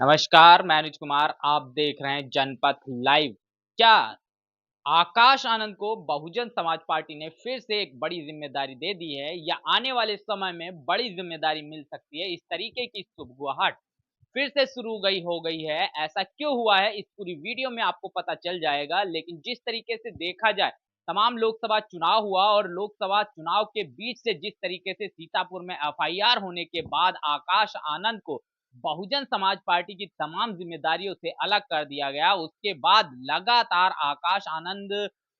नमस्कार, मैं अनुज कुमार। आप देख रहे हैं जनपथ लाइव। क्या आकाश आनंद को बहुजन समाज पार्टी ने फिर से एक बड़ी जिम्मेदारी दे दी है या आने वाले समय में बड़ी जिम्मेदारी मिल सकती है? इस तरीके की सुगबुगाहट फिर से शुरू हो गई है। ऐसा क्यों हुआ है, इस पूरी वीडियो में आपको पता चल जाएगा। लेकिन जिस तरीके से देखा जाए, तमाम लोकसभा चुनाव हुआ और लोकसभा चुनाव के बीच से जिस तरीके से सीतापुर में एफआईआर होने के बाद आकाश आनंद को बहुजन समाज पार्टी की तमाम जिम्मेदारियों से अलग कर दिया गया, उसके बाद लगातार आकाश आनंद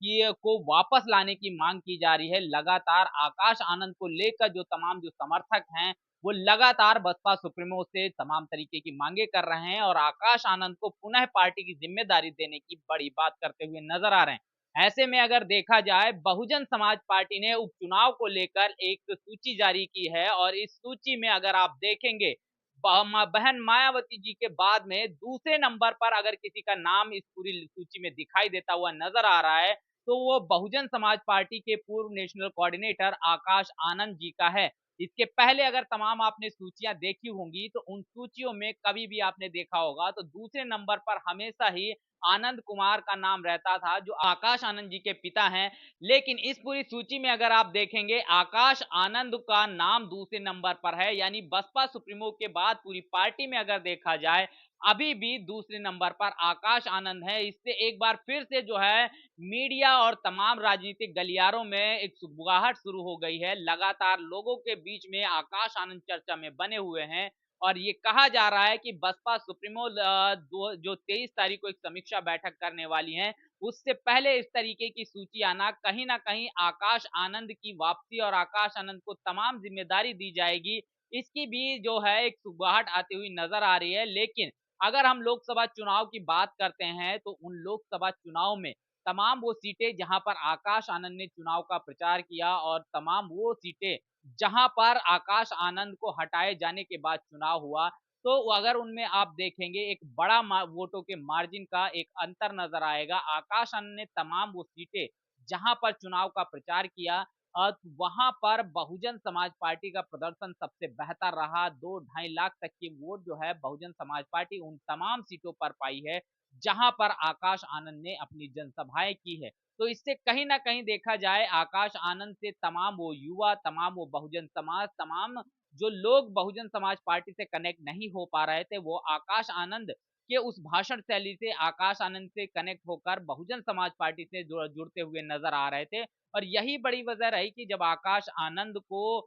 की को वापस लाने की मांग की जा रही है। लगातार आकाश आनंद को लेकर जो तमाम जो समर्थक हैं, वो लगातार बसपा सुप्रीमो से तमाम तरीके की मांगे कर रहे हैं और आकाश आनंद को पुनः पार्टी की जिम्मेदारी देने की बड़ी बात करते हुए नजर आ रहे हैं। ऐसे में अगर देखा जाए, बहुजन समाज पार्टी ने उपचुनाव को लेकर एक सूची जारी की है और इस सूची में अगर आप देखेंगे, बहन मायावती जी के बाद में दूसरे नंबर पर अगर किसी का नाम इस पूरी सूची में दिखाई देता हुआ नजर आ रहा है, तो वो बहुजन समाज पार्टी के पूर्व नेशनल कोऑर्डिनेटर आकाश आनंद जी का है। इसके पहले अगर तमाम आपने सूचियां देखी होंगी, तो उन सूचियों में कभी भी आपने देखा होगा तो दूसरे नंबर पर हमेशा ही आनंद कुमार का नाम रहता था, जो आकाश आनंद जी के पिता हैं। लेकिन इस पूरी सूची में अगर आप देखेंगे, आकाश आनंद का नाम दूसरे नंबर पर है, यानी बसपा सुप्रीमो के बाद पूरी पार्टी में अगर देखा जाए, अभी भी दूसरे नंबर पर आकाश आनंद है। इससे एक बार फिर से जो है मीडिया और तमाम राजनीतिक गलियारों में एक सुगबुगाहट शुरू हो गई है। लगातार लोगों के बीच में आकाश आनंद चर्चा में बने हुए हैं और ये कहा जा रहा है कि बसपा सुप्रीमो जो 23 तारीख को एक समीक्षा बैठक करने वाली है, उससे पहले इस तरीके की सूची आना कहीं न कहीं आकाश आनंद की वापसी और आकाश आनंद को तमाम ज़िम्मेदारी दी जाएगी, इसकी भी जो है एक सुगबुगाहट आती हुई नज़र आ रही है। लेकिन अगर हम लोकसभा चुनाव की बात करते हैं, तो उन लोकसभा चुनाव में तमाम वो सीटें जहां पर आकाश आनंद ने चुनाव का प्रचार किया और तमाम वो सीटें जहां पर आकाश आनंद को हटाए जाने के बाद चुनाव हुआ, तो अगर उनमें आप देखेंगे एक बड़ा वोटों के मार्जिन का एक अंतर नजर आएगा। आकाश आनंद ने तमाम वो सीटें जहां पर चुनाव का प्रचार किया, वहां पर बहुजन समाज पार्टी का प्रदर्शन सबसे बेहतर रहा। 2 ढाई लाख तक की वोट जो है बहुजन समाज पार्टी उन तमाम सीटों पर पाई है जहां पर आकाश आनंद ने अपनी जनसभाएं की है। तो इससे कहीं ना कहीं देखा जाए, आकाश आनंद से तमाम वो युवा, तमाम वो बहुजन समाज, तमाम जो लोग बहुजन समाज पार्टी से कनेक्ट नहीं हो पा रहे थे, वो आकाश आनंद के उस भाषण शैली से, आकाश आनंद से कनेक्ट होकर बहुजन समाज पार्टी से जुड़ते हुए नजर आ रहे थे। और यही बड़ी वजह रही कि जब आकाश आनंद को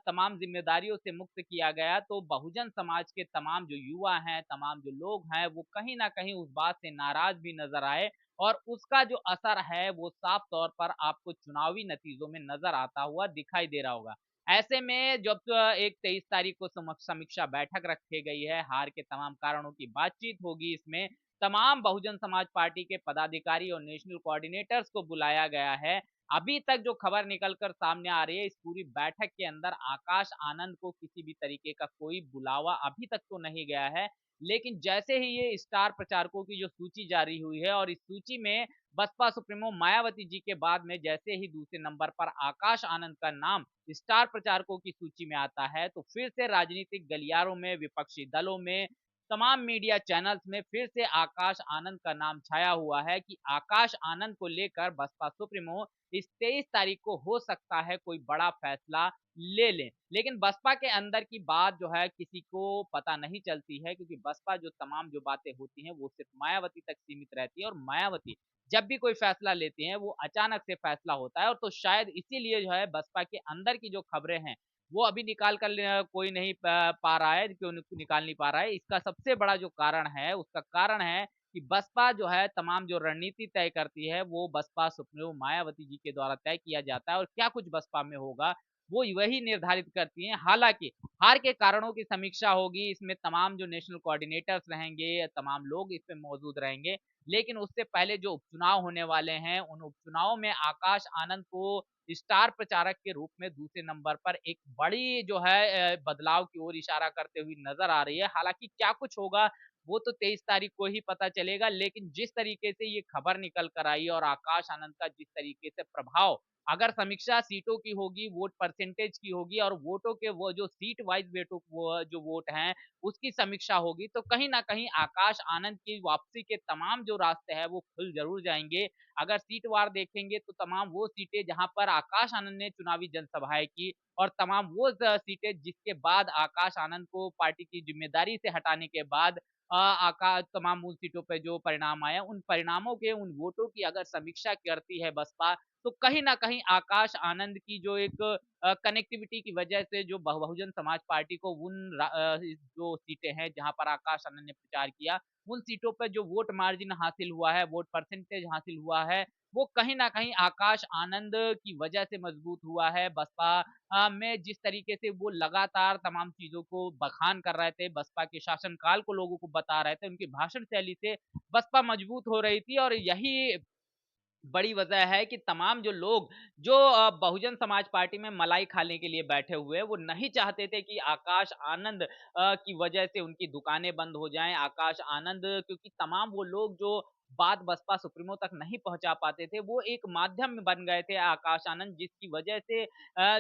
तमाम जिम्मेदारियों से मुक्त किया गया, तो बहुजन समाज के तमाम जो युवा हैं, तमाम जो लोग हैं, वो कहीं ना कहीं उस बात से नाराज भी नजर आए और उसका जो असर है वो साफ तौर पर आपको चुनावी नतीजों में नजर आता हुआ दिखाई दे रहा होगा। ऐसे में जब एक 23 तारीख को समीक्षा बैठक रखी गई है, हार के तमाम कारणों की बातचीत होगी, इसमें तमाम बहुजन समाज पार्टी के पदाधिकारी और नेशनल कोऑर्डिनेटर्स को बुलाया गया है। अभी तक जो खबर निकल कर सामने आ रही है, इस पूरी बैठक के अंदर आकाश आनंद को किसी भी तरीके का कोई बुलावा अभी तक तो नहीं गया है। लेकिन जैसे ही ये स्टार प्रचारकों की जो सूची जारी हुई है और इस सूची में बसपा सुप्रीमो मायावती जी के बाद में जैसे ही दूसरे नंबर पर आकाश आनंद का नाम स्टार प्रचारकों की सूची में आता है, तो फिर से राजनीतिक गलियारों में, विपक्षी दलों में, तमाम मीडिया चैनल्स में फिर से आकाश आनंद का नाम छाया हुआ है कि आकाश आनंद को लेकर बसपा सुप्रीमो इस 23 तारीख को हो सकता है कोई बड़ा फैसला ले लें। लेकिन बसपा के अंदर की बात जो है किसी को पता नहीं चलती है, क्योंकि बसपा जो तमाम जो बातें होती हैं वो सिर्फ मायावती तक सीमित रहती है और मायावती जब भी कोई फैसला लेती हैं वो अचानक से फैसला होता है। और तो शायद इसीलिए जो है बसपा के अंदर की जो खबरें हैं वो अभी निकाल कर कोई नहीं पा रहा है, क्यों निकाल नहीं पा रहा है। इसका सबसे बड़ा जो कारण है, उसका कारण है कि बसपा जो है तमाम जो रणनीति तय करती है वो बसपा सुप्रीमो मायावती जी के द्वारा तय किया जाता है और क्या कुछ बसपा में होगा वो वही निर्धारित करती हैं। हालांकि हार के कारणों की समीक्षा होगी, इसमें तमाम जो नेशनल कोऑर्डिनेटर्स रहेंगे, तमाम लोग इसमें मौजूद रहेंगे। लेकिन उससे पहले जो उपचुनाव होने वाले हैं, उन उपचुनाव में आकाश आनंद को स्टार प्रचारक के रूप में दूसरे नंबर पर एक बड़ी जो है बदलाव की ओर इशारा करते हुए नजर आ रही है। हालांकि क्या कुछ होगा वो तो 23 तारीख को ही पता चलेगा। लेकिन जिस तरीके से ये खबर निकल कर आई और आकाश आनंद का जिस तरीके से प्रभाव, अगर समीक्षा सीटों की होगी, वोट परसेंटेज की होगी और वोटों के वो जो सीट वाइज़ वेटो वो जो वोट हैं, उसकी समीक्षा होगी, तो कहीं न कहीं आकाश आनंद की वापसी के तमाम जो रास्ते हैं, वो खुल ज़रूर जाएँगे। अगर सीटवार देखेंगे तो तमाम वो सीटें जहाँ पर आकाश आनंद ने चुनावी जनसभाएँ की और तमाम वो सीटें जिसके बाद आकाश आनंद को पार्टी की ज़िम्मेदारी से हटाने के बाद आका तमाम उन सीटों पे जो परिणाम आया, उन परिणामों के उन वोटों की अगर समीक्षा करती है बसपा, तो कहीं न कहीं आकाश आनंद की जो एक कनेक्टिविटी की वजह से जो बहुजन समाज पार्टी को जो सीटें हैं जहाँ पर आकाश आनंद ने प्रचार किया, उन सीटों पे जो वोट मार्जिन हासिल हुआ है, वोट परसेंटेज हासिल हुआ है, वो कहीं न कहीं आकाश आनंद की वजह से मजबूत हुआ है। बसपा में जिस तरीके से वो लगातार तमाम चीज़ों को बखान कर रहे थे, बसपा के शासनकाल को लोगों को बता रहे थे, उनकी भाषण शैली से बसपा मजबूत हो रही थी और यही बड़ी वजह है कि तमाम जो लोग जो बहुजन समाज पार्टी में मलाई खाने के लिए बैठे हुए हैं, वो नहीं चाहते थे कि आकाश आनंद की वजह से उनकी दुकानें बंद हो जाएँ। आकाश आनंद क्योंकि तमाम वो लोग जो बात बसपा सुप्रीमो तक नहीं पहुँचा पाते थे, वो एक माध्यम बन गए थे आकाश आनंद जिसकी वजह से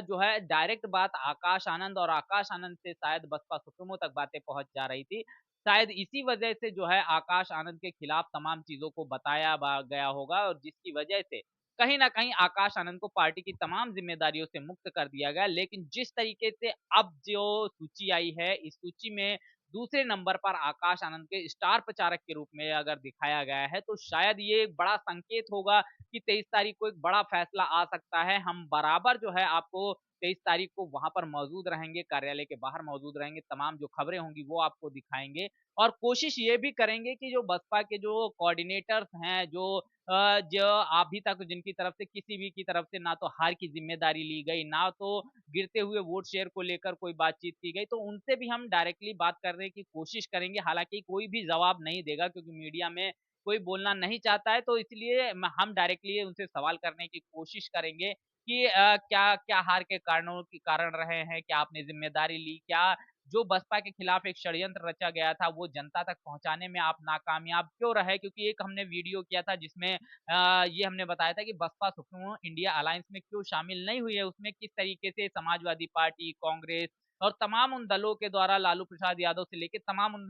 जो है डायरेक्ट बात आकाश आनंद और आकाश आनंद से शायद बसपा सुप्रीमो तक बातें पहुँच जा रही थी। शायद इसी वजह से जो है आकाश आनंद के खिलाफ तमाम चीज़ों को बताया गया होगा और जिसकी वजह से कहीं न कहीं आकाश आनंद को पार्टी की तमाम ज़िम्मेदारियों से मुक्त कर दिया गया। लेकिन जिस तरीके से अब जो सूची आई है, इस सूची में दूसरे नंबर पर आकाश आनंद के स्टार प्रचारक के रूप में अगर दिखाया गया है, तो शायद ये एक बड़ा संकेत होगा कि 23 तारीख को एक बड़ा फैसला आ सकता है। हम बराबर जो है आपको 23 तारीख को वहाँ पर मौजूद रहेंगे, कार्यालय के बाहर मौजूद रहेंगे, तमाम जो खबरें होंगी वो आपको दिखाएँगे और कोशिश ये भी करेंगे कि जो बसपा के जो कोऑर्डिनेटर्स हैं, जो अभी तक जिनकी तरफ से किसी भी की तरफ से ना तो हार की ज़िम्मेदारी ली गई, ना तो गिरते हुए वोट शेयर को लेकर कोई बातचीत की गई, तो उनसे भी हम डायरेक्टली बात करने की कोशिश करेंगे। हालाँकि कोई भी जवाब नहीं देगा क्योंकि मीडिया में कोई बोलना नहीं चाहता है, तो इसलिए हम डायरेक्टली उनसे सवाल करने की कोशिश करेंगे कि क्या क्या हार के कारणों के कारण रहे हैं? क्या आपने ज़िम्मेदारी ली? क्या जो बसपा के खिलाफ एक षड्यंत्र रचा गया था, वो जनता तक पहुँचाने में आप नाकामयाब क्यों रहे? क्योंकि एक हमने वीडियो किया था जिसमें ये हमने बताया था कि बसपा सुप्रीमो इंडिया अलायंस में क्यों शामिल नहीं हुई है, उसमें किस तरीके से समाजवादी पार्टी, कांग्रेस और तमाम उन दलों के द्वारा लालू प्रसाद यादव से लेके तमाम उन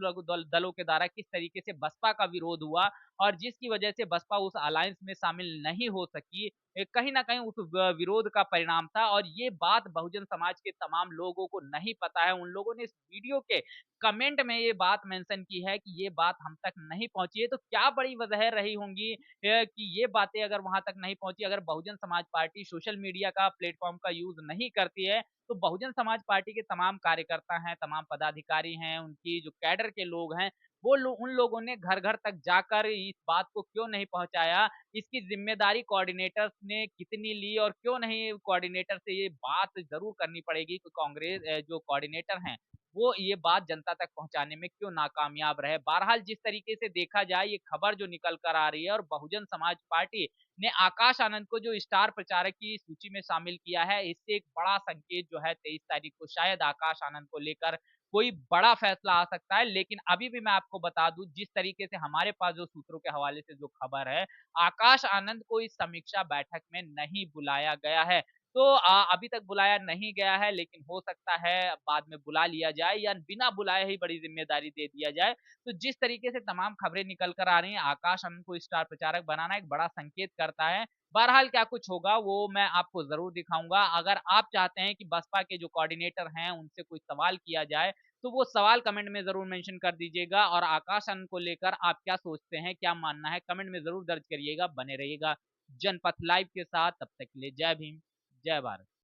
दलों के द्वारा किस तरीके से बसपा का विरोध हुआ और जिसकी वजह से बसपा उस अलायंस में शामिल नहीं हो सकी। कहीं न कहीं उस विरोध का परिणाम था और ये बात बहुजन समाज के तमाम लोगों को नहीं पता है। उन लोगों ने इस वीडियो के कमेंट में ये बात मेंशन की है कि ये बात हम तक नहीं पहुँची है, तो क्या बड़ी वजह रही होंगी कि ये बातें अगर वहाँ तक नहीं पहुँची, अगर Bahujan Samaj party social media का प्लेटफ़ॉर्म का यूज़ नहीं करती है, तो बहुजन समाज पार्टी के तमाम कार्यकर्ता हैं, तमाम पदाधिकारी हैं, उनकी जो कैडर के लोग हैं, वो उन लोगों ने घर-घर तक जाकर इस बात को क्यों नहीं पहुँचाया, इसकी ज़िम्मेदारी कोऑर्डिनेटर्स ने कितनी ली और क्यों नहीं कोऑर्डिनेटर से ये बात ज़रूर करनी पड़ेगी कि जो कोऑर्डिनेटर हैं, वो ये बात जनता तक पहुँचाने में क्यों नाकामयाब रहे। बहरहाल जिस तरीके से देखा जाए ये खबर जो निकल कर आ रही है और बहुजन समाज पार्टी ने आकाश आनंद को जो स्टार प्रचारक की सूची में शामिल किया है, इससे एक बड़ा संकेत जो है 23 तारीख को शायद आकाश आनंद को लेकर कोई बड़ा फैसला आ सकता है। लेकिन अभी भी मैं आपको बता दूँ जिस तरीके से हमारे पास जो सूत्रों के हवाले से जो खबर है, आकाश आनंद को इस समीक्षा बैठक में नहीं बुलाया गया है। तो अभी तक बुलाया नहीं गया है लेकिन हो सकता है बाद में बुला लिया जाए या बिना बुलाए ही बड़ी ज़िम्मेदारी दे दिया जाए। तो जिस तरीके से तमाम खबरें निकल कर आ रही हैं, आकाश आनंद को स्टार प्रचारक बनाना एक बड़ा संकेत करता है। बहरहाल क्या कुछ होगा वो मैं आपको ज़रूर दिखाऊँगा। अगर आप चाहते हैं कि बसपा के जो कोऑर्डिनेटर हैं उनसे कोई सवाल किया जाए, तो वो सवाल कमेंट में ज़रूर मेंशन कर दीजिएगा और आकाश आनंद को लेकर आप क्या सोचते हैं, क्या मानना है? कमेंट में ज़रूर दर्ज करिएगा। बने रहिएगा जनपथ लाइव के साथ, तब तक के लिए जय भीम, जय भारत।